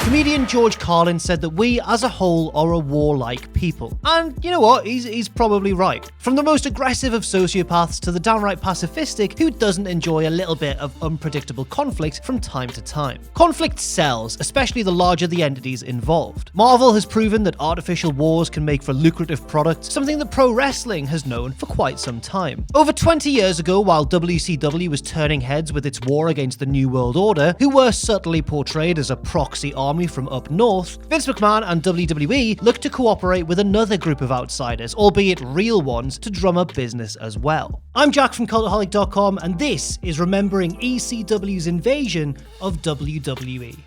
Comedian George Carlin said that we as a whole are a warlike people. And you know what? He's probably right. From the most aggressive of sociopaths to the downright pacifistic who doesn't enjoy a little bit of unpredictable conflict from time to time. Conflict sells, especially the larger the entities involved. Marvel has proven that artificial wars can make for lucrative products, something that pro wrestling has known for quite some time. Over 20 years ago, while WCW was turning heads with its war against the New World Order, who were subtly portrayed as a proxy army from up north, Vince McMahon and WWE looked to cooperate with another group of outsiders, albeit real ones, to drum up business as well. I'm Jack from Cultaholic.com, and this is Remembering ECW's Invasion of WWE.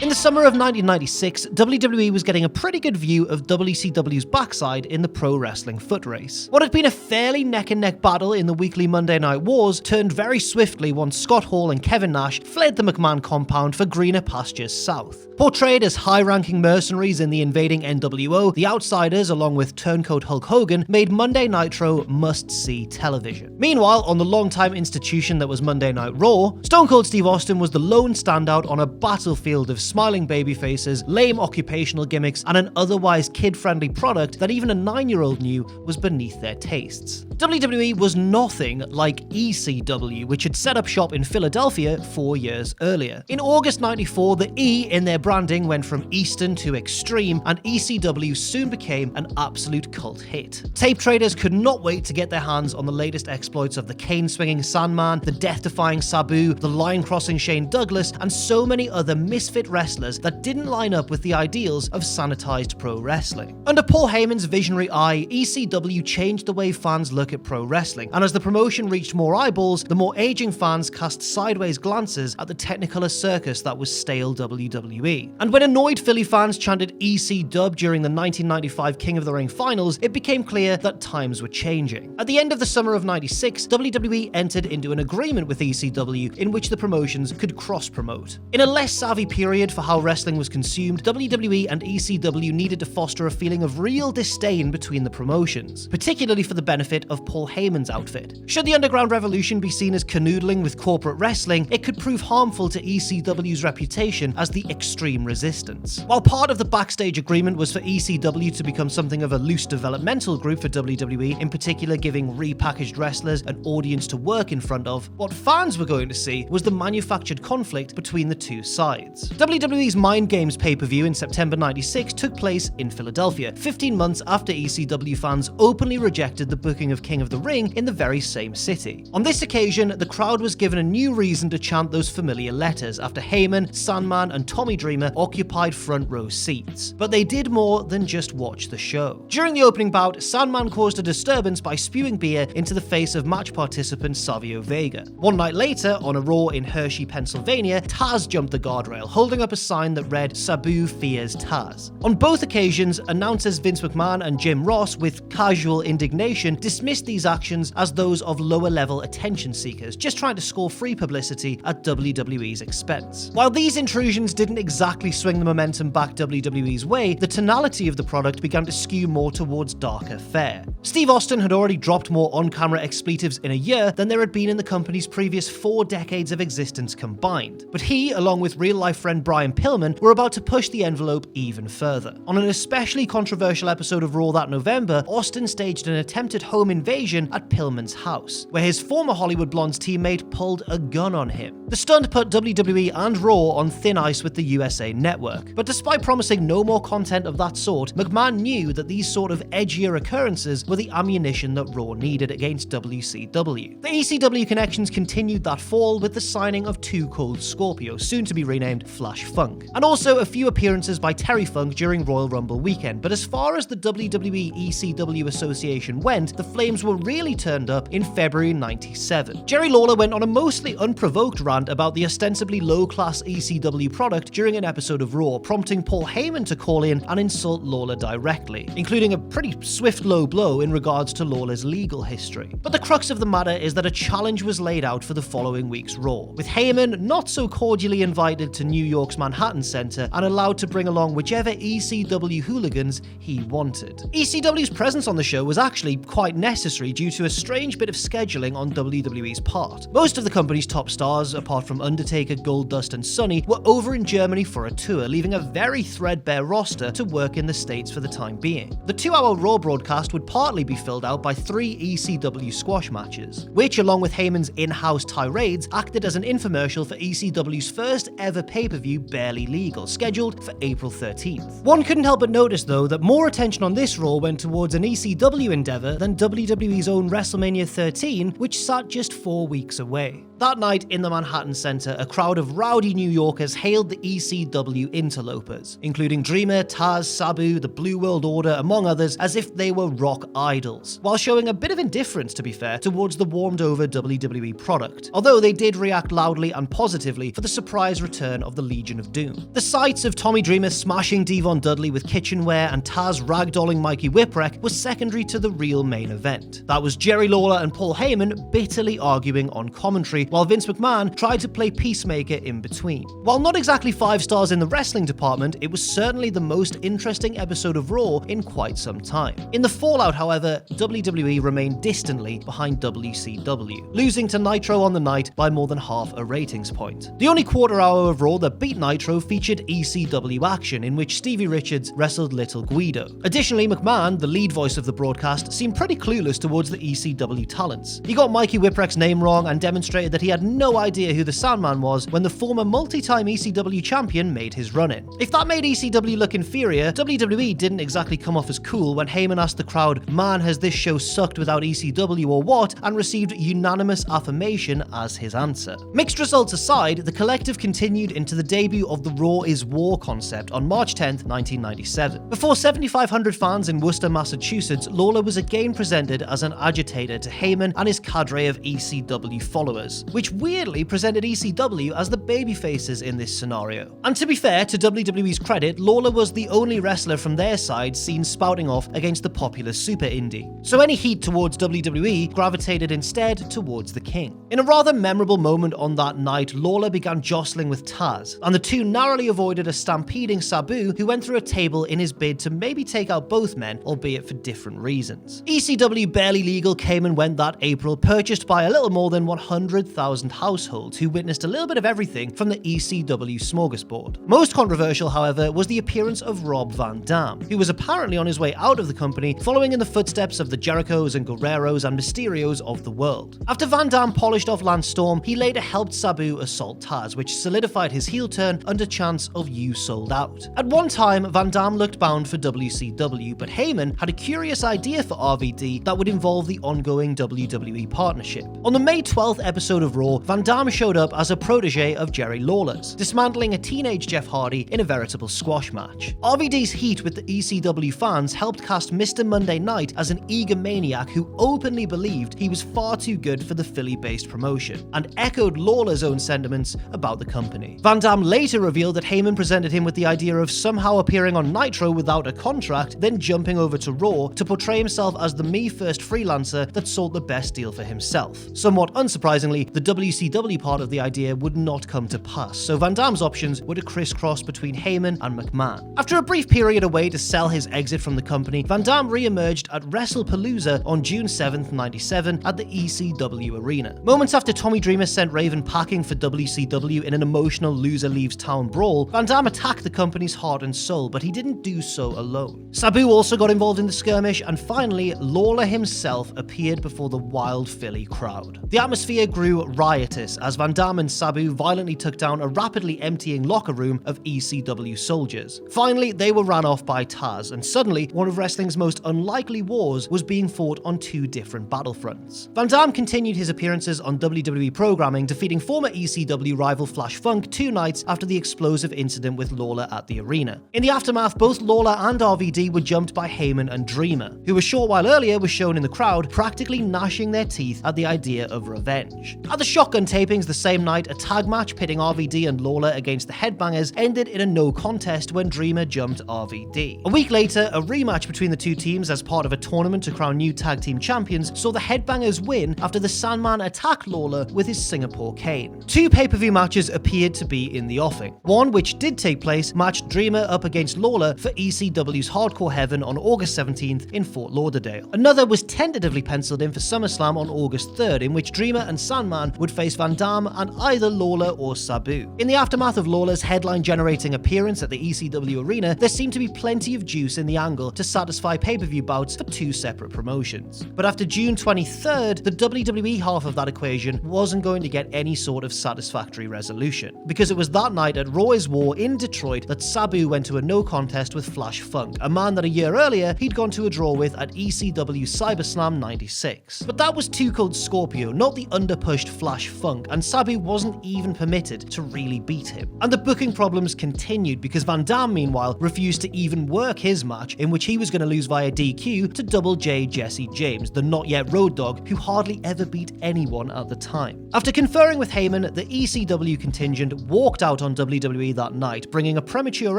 In the summer of 1996, WWE was getting a pretty good view of WCW's backside in the pro wrestling foot race. What had been a fairly neck-and-neck battle in the weekly Monday Night Wars turned very swiftly once Scott Hall and Kevin Nash fled the McMahon compound for greener pastures south. Portrayed as high-ranking mercenaries in the invading NWO, the Outsiders, along with turncoat Hulk Hogan, made Monday Nitro must-see television. Meanwhile, on the long-time institution that was Monday Night Raw, Stone Cold Steve Austin was the lone standout on a battlefield of smiling baby faces, lame occupational gimmicks, and an otherwise kid-friendly product that even a 9-year-old knew was beneath their tastes. WWE was nothing like ECW, which had set up shop in Philadelphia 4 years earlier. In August '94, the E in their branding went from Eastern to Extreme, and ECW soon became an absolute cult hit. Tape traders could not wait to get their hands on the latest exploits of the cane-swinging Sandman, the death-defying Sabu, the line-crossing Shane Douglas, and so many other misfit wrestlers that didn't line up with the ideals of sanitized pro wrestling. Under Paul Heyman's visionary eye, ECW changed the way fans look at pro wrestling, and as the promotion reached more eyeballs, the more aging fans cast sideways glances at the technicolor circus that was stale WWE. And when annoyed Philly fans chanted EC-dub during the 1995 King of the Ring finals, it became clear that times were changing. At the end of the summer of '96, WWE entered into an agreement with ECW in which the promotions could cross-promote. In a less savvy period for how wrestling was consumed, WWE and ECW needed to foster a feeling of real disdain between the promotions, particularly for the benefit of Paul Heyman's outfit. Should the Underground Revolution be seen as canoodling with corporate wrestling, it could prove harmful to ECW's reputation as the extreme resistance. While part of the backstage agreement was for ECW to become something of a loose developmental group for WWE, in particular giving repackaged wrestlers an audience to work in front of, what fans were going to see was the manufactured conflict between the two sides. WWE's Mind Games pay-per-view in September '96 took place in Philadelphia, 15 months after ECW fans openly rejected the booking of King of the Ring in the very same city. On this occasion, the crowd was given a new reason to chant those familiar letters after Heyman, Sandman, and Tommy Dreamer occupied front row seats. But they did more than just watch the show. During the opening bout, Sandman caused a disturbance by spewing beer into the face of match participant Savio Vega. One night later, on a Raw in Hershey, Pennsylvania, Taz jumped the guardrail, holding up a sign that read "Sabu fears Taz." On both occasions, announcers Vince McMahon and Jim Ross, with casual indignation, dismissed these actions as those of lower-level attention seekers, just trying to score free publicity at WWE's expense. While these intrusions didn't exactly swing the momentum back WWE's way, the tonality of the product began to skew more towards darker fare. Steve Austin had already dropped more on-camera expletives in a year than there had been in the company's previous 4 decades of existence combined. But he, along with real-life friend Brian Pillman, were about to push the envelope even further. On an especially controversial episode of Raw that November, Austin staged an attempted home invasion at Pillman's house, where his former Hollywood Blondes teammate pulled a gun on him. The stunt put WWE and Raw on thin ice with the USA Network, but despite promising no more content of that sort, McMahon knew that these sort of edgier occurrences were the ammunition that Raw needed against WCW. The ECW connections continued that fall with the signing of Too Cold Scorpio, soon to be renamed Flash Funk, and also a few appearances by Terry Funk during Royal Rumble weekend. But as far as the WWE ECW association went, the flames were really turned up in February '97. Jerry Lawler went on a mostly unprovoked rant about the ostensibly low-class ECW product during an episode of Raw, prompting Paul Heyman to call in and insult Lawler directly, including a pretty swift low blow in regards to Lawler's legal history. But the crux of the matter is that a challenge was laid out for the following week's Raw, with Heyman not so cordially invited to New York's York's Manhattan Center and allowed to bring along whichever ECW hooligans he wanted. ECW's presence on the show was actually quite necessary due to a strange bit of scheduling on WWE's part. Most of the company's top stars, apart from Undertaker, Goldust, and Sonny, were over in Germany for a tour, leaving a very threadbare roster to work in the States for the time being. The 2-hour Raw broadcast would partly be filled out by 3 ECW squash matches, which, along with Heyman's in-house tirades, acted as an infomercial for ECW's first ever pay-per-view, Barely Legal, scheduled for April 13th. One couldn't help but notice, though, that more attention on this Raw went towards an ECW endeavor than WWE's own WrestleMania 13, which sat just 4 weeks away. That night in the Manhattan Center, a crowd of rowdy New Yorkers hailed the ECW interlopers, including Dreamer, Taz, Sabu, the Blue World Order, among others, as if they were rock idols, while showing a bit of indifference, to be fair, towards the warmed-over WWE product, although they did react loudly and positively for the surprise return of the Legion of Doom. The sights of Tommy Dreamer smashing Devon Dudley with kitchenware and Taz ragdolling Mikey Whipwreck was secondary to the real main event. That was Jerry Lawler and Paul Heyman bitterly arguing on commentary, while Vince McMahon tried to play peacemaker in between. While not exactly 5 stars in the wrestling department, it was certainly the most interesting episode of Raw in quite some time. In the fallout, however, WWE remained distantly behind WCW, losing to Nitro on the night by more than half a ratings point. The only quarter hour of Raw that beat Nitro featured ECW action, in which Stevie Richards wrestled Little Guido. Additionally, McMahon, the lead voice of the broadcast, seemed pretty clueless towards the ECW talents. He got Mikey Whipwreck's name wrong and demonstrated that he had no idea who the Sandman was when the former multi-time ECW champion made his run-in. If that made ECW look inferior, WWE didn't exactly come off as cool when Heyman asked the crowd, "Man, has this show sucked without ECW or what?" and received unanimous affirmation as his answer. Mixed results aside, the collective continued into the debut of the Raw is War concept on March 10th, 1997. Before 7,500 fans in Worcester, Massachusetts, Lawler was again presented as an agitator to Heyman and his cadre of ECW followers, which weirdly presented ECW as the babyfaces in this scenario. And to be fair, to WWE's credit, Lawler was the only wrestler from their side seen spouting off against the popular super indie. So any heat towards WWE gravitated instead towards the King. In a rather memorable moment on that night, Lawler began jostling with Taz, and the two narrowly avoided a stampeding Sabu who went through a table in his bid to maybe take out both men, albeit for different reasons. ECW Barely Legal came and went that April, purchased by a little more than 100,000 households who witnessed a little bit of everything from the ECW smorgasbord. Most controversial, however, was the appearance of Rob Van Dam, who was apparently on his way out of the company, following in the footsteps of the Jerichos and Guerreros and Mysterios of the world. After Van Dam polished off Lance Storm, he later helped Sabu assault Taz, which solidified his heel turn under chants of "You sold out." At one time, Van Dam looked bound for WCW, but Heyman had a curious idea for RVD that would involve the ongoing WWE partnership. On the May 12th episode of Raw, Van Dam showed up as a protege of Jerry Lawler's, dismantling a teenage Jeff Hardy in a veritable squash match. RVD's heat with the ECW fans helped cast Mr. Monday Night as an egomaniac who openly believed he was far too good for the Philly-based promotion, and echoed Lawler's own sentiments about the company. Van Dam later revealed that Heyman presented him with the idea of somehow appearing on Nitro without a contract, then jumping over to Raw to portray himself as the me-first freelancer that sought the best deal for himself. Somewhat unsurprisingly, the WCW part of the idea would not come to pass, so Van Dam's options were to crisscross between Heyman and McMahon. After a brief period away to sell his exit from the company, Van Dam re-emerged at WrestlePalooza on June 7th, 97 at the ECW arena. Moments after Tommy Dreamer sent Raven packing for WCW in an emotional loser leaves town brawl, Van Dam attacked the company's heart and soul, but he didn't do so alone. Sabu also got involved in the skirmish, and finally, Lawler himself appeared before the wild Philly crowd. The atmosphere grew riotous as Van Dam and Sabu violently took down a rapidly emptying locker room of ECW soldiers. Finally, they were ran off by Taz, and suddenly, one of wrestling's most unlikely wars was being fought on 2 different battlefronts. Van Dam continued his appearances on WWE programming, defeating former ECW rival Flash Funk 2 nights after the explosive incident with Lawler at the arena. In the aftermath, both Lawler and RVD were jumped by Heyman and Dreamer, who a short while earlier was shown in the crowd practically gnashing their teeth at the idea of revenge. At the Shotgun tapings the same night, a tag match pitting RVD and Lawler against the Headbangers ended in a no contest when Dreamer jumped RVD. A week later, a rematch between the two teams as part of a tournament to crown new tag team champions saw the Headbangers win after the Sandman attacked Lawler with his Singapore cane. Two pay-per-view matches appeared to be in the offing. One, which did take place, matched Dreamer up against Lawler for ECW's Hardcore Heaven on August 17th in Fort Lauderdale. Another was tentatively penciled in for SummerSlam on August 3rd, in which Dreamer and Sandman would face Van Dam and either Lawler or Sabu. In the aftermath of Lawler's headline-generating appearance at the ECW arena, there seemed to be plenty of juice in the angle to satisfy pay-per-view bouts for two separate promotions. But after June 23rd, the WWE half of that equation wasn't going to get any sort of satisfactory resolution, because it was that night at Raw is War in Detroit that Sabu went to a no contest with Flash Funk, a man that a year earlier he'd gone to a draw with at ECW CyberSlam 96. But that was Too Cold Scorpio, not the underpushed Flash Funk, and Sabu wasn't even permitted to really beat him. And the booking problems continued because Van Dam, meanwhile, refused to even work his match, in which he was going to lose via DQ to Double J Jesse James, the not yet Road Dogg who hardly ever beat anyone at the time. After conferring with Heyman, the ECW contingent walked out on WWE that night, bringing a premature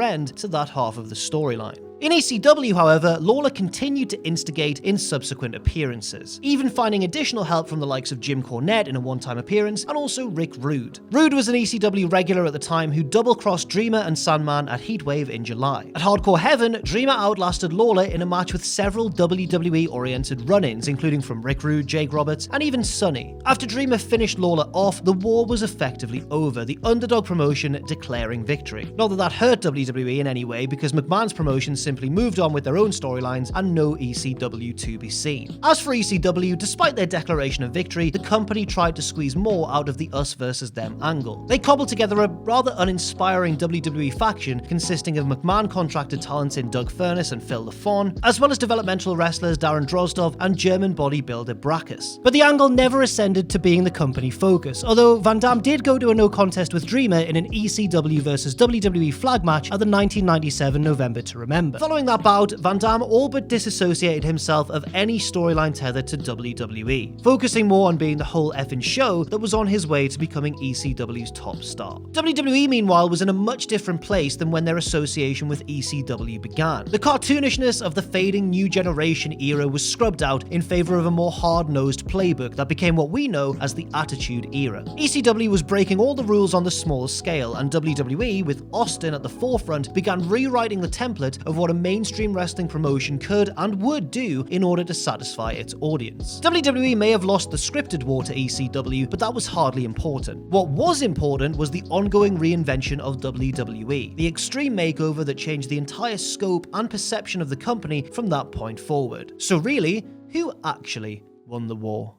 end to that half of the storyline. In ECW, however, Lawler continued to instigate in subsequent appearances, even finding additional help from the likes of Jim Cornette in a one-time appearance, and also Rick Rude. Rude was an ECW regular at the time who double-crossed Dreamer and Sandman at Heatwave in July. At Hardcore Heaven, Dreamer outlasted Lawler in a match with several WWE-oriented run-ins, including from Rick Rude, Jake Roberts, and even Sonny. After Dreamer finished Lawler off, the war was effectively over, the underdog promotion declaring victory. Not that that hurt WWE in any way, because McMahon's promotion simply moved on with their own storylines and no ECW to be seen. As for ECW, despite their declaration of victory, the company tried to squeeze more out of the us versus them angle. They cobbled together a rather uninspiring WWE faction consisting of McMahon contracted talents in Doug Furnace and Phil LaFon, as well as developmental wrestlers Darren Drozdov and German bodybuilder Brackus. But the angle never ascended to being the company focus, although Van Dam did go to a no contest with Dreamer in an ECW versus WWE flag match at the 1997 November to Remember. Following that bout, Van Dam all but disassociated himself of any storyline tethered to WWE, focusing more on being the whole effing show that was on his way to becoming ECW's top star. WWE, meanwhile, was in a much different place than when their association with ECW began. The cartoonishness of the fading new generation era was scrubbed out in favor of a more hard-nosed playbook that became what we know as the Attitude Era. ECW was breaking all the rules on the small scale, and WWE, with Austin at the forefront, began rewriting the template of what a mainstream wrestling promotion could and would do in order to satisfy its audience. WWE may have lost the scripted war to ECW, but that was hardly important. What was important was the ongoing reinvention of WWE, the extreme makeover that changed the entire scope and perception of the company from that point forward. So really, who actually won the war?